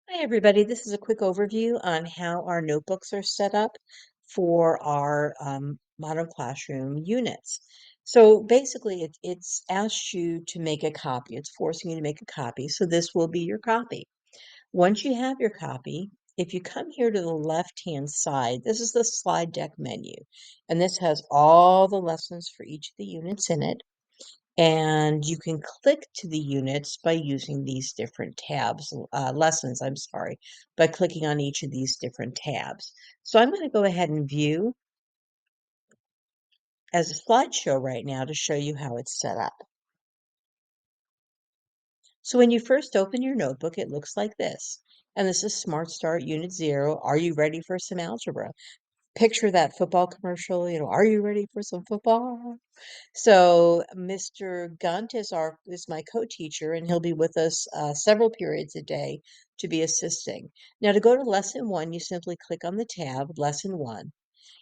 Hi, everybody. This is a quick overview on how our notebooks are set up for our Modern Classroom units. So basically, it's asked you to make a copy. It's forcing you to make a copy. So this will be your copy. Once you have your copy, if you come here to the left-hand side, this is the slide deck menu. And this has all the lessons for each of the units in it. And you can click to the units by using these different tabs, lessons, I'm sorry, by clicking on each of these different tabs. So I'm going to go ahead and view as a slideshow right now to show you how it's set up. So when you first open your notebook, it looks like this. And this is Smart Start Unit 0. Are you ready for some algebra? Picture that football commercial, are you ready for some football? So Mr. Gunt is my co-teacher, and he'll be with us several periods a day to be assisting. Now, to go to lesson one, you simply click on the tab Lesson One,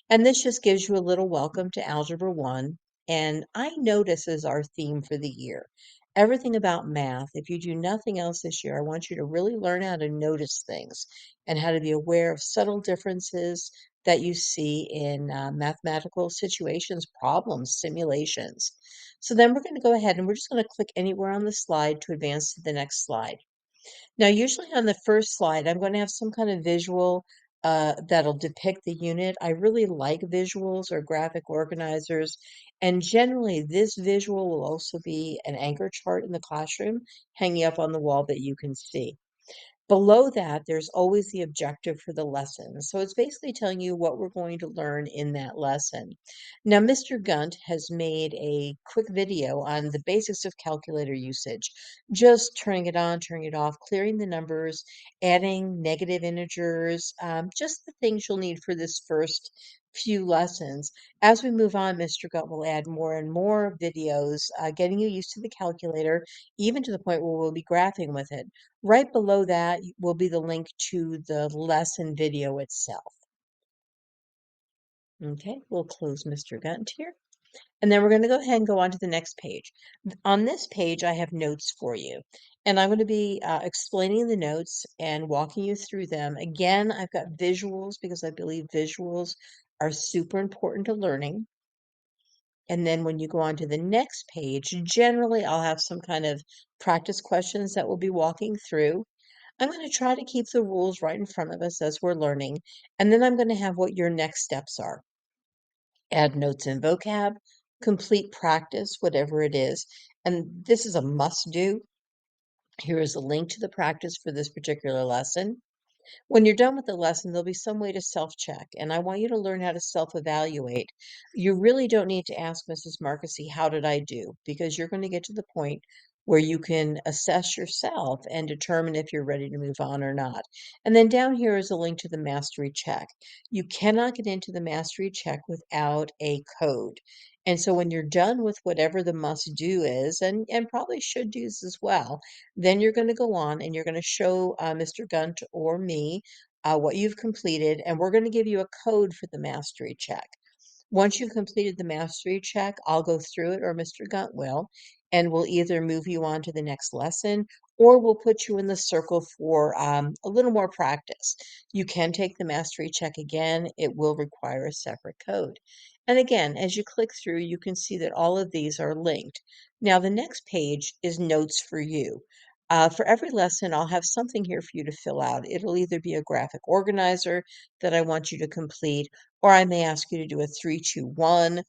and this just gives you a little welcome to Algebra 1. And I notice is our theme for the year. Everything about math. If you do nothing else this year, I want you to really learn how to notice things and how to be aware of subtle differences that you see in mathematical situations, problems, simulations. So then we're going to go ahead and we're just going to click anywhere on the slide to advance to the next slide. Now, usually on the first slide, I'm going to have some kind of visual that'll depict the unit. I really like visuals or graphic organizers. And generally, this visual will also be an anchor chart in the classroom hanging up on the wall that you can see. Below that, there's always the objective for the lesson. So it's basically telling you what we're going to learn in that lesson. Now, Mr. Gunt has made a quick video on the basics of calculator usage, just turning it on, turning it off, clearing the numbers, adding negative integers, just the things you'll need for this first few lessons. As we move on, Mr. Gunt will add more and more videos, getting you used to the calculator, even to the point where we'll be graphing with it. Right below that will be the link to the lesson video itself. Okay, we'll close Mr. Gunt here. And then we're going to go ahead and go on to the next page. On this page, I have notes for you. And I'm going to be explaining the notes and walking you through them. Again, I've got visuals because I believe visuals are super important to learning. And then when you go on to the next page, generally I'll have some kind of practice questions that we'll be walking through. I'm going to try to keep the rules right in front of us as we're learning, and then I'm going to have what your next steps are. Add notes and vocab, complete practice, whatever it is. And this is a must do. Here is a link to the practice for this particular lesson. When you're done with the lesson, there'll be some way to self-check, and I want you to learn how to self-evaluate. You really don't need to ask Mrs. Markesy, how did I do? Because you're going to get to the point where you can assess yourself and determine if you're ready to move on or not. And then down here is a link to the mastery check. You cannot get into the mastery check without a code. And so when you're done with whatever the must do is, and probably should do's as well, then you're going to go on and you're going to show Mr. Gunt or me what you've completed, and we're going to give you a code for the mastery check. Once you've completed the mastery check, I'll go through it, or Mr. Gunt will, and we'll either move you on to the next lesson or we'll put you in the circle for a little more practice. You can take the mastery check again. It will require a separate code. And again, as you click through, you can see that all of these are linked. Now, the next page is notes for you. For every lesson, I'll have something here for you to fill out. It'll either be a graphic organizer that I want you to complete, or I may ask you to do a 3-2-1,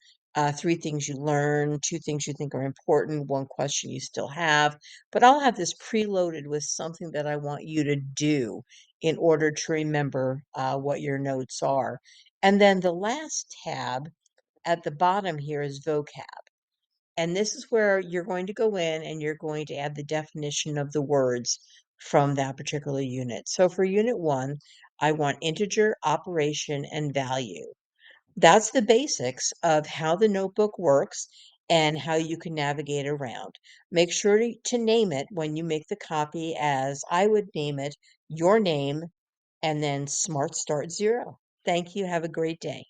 three things you learn, two things you think are important, one question you still have. But I'll have this preloaded with something that I want you to do in order to remember what your notes are. And then the last tab at the bottom here is vocab. And this is where you're going to go in and you're going to add the definition of the words from that particular unit. So for unit 1, I want integer, operation, and value. That's the basics of how the notebook works and how you can navigate around. Make sure to name it when you make the copy as I would name it, your name, and then Smart Start 0. Thank you. Have a great day.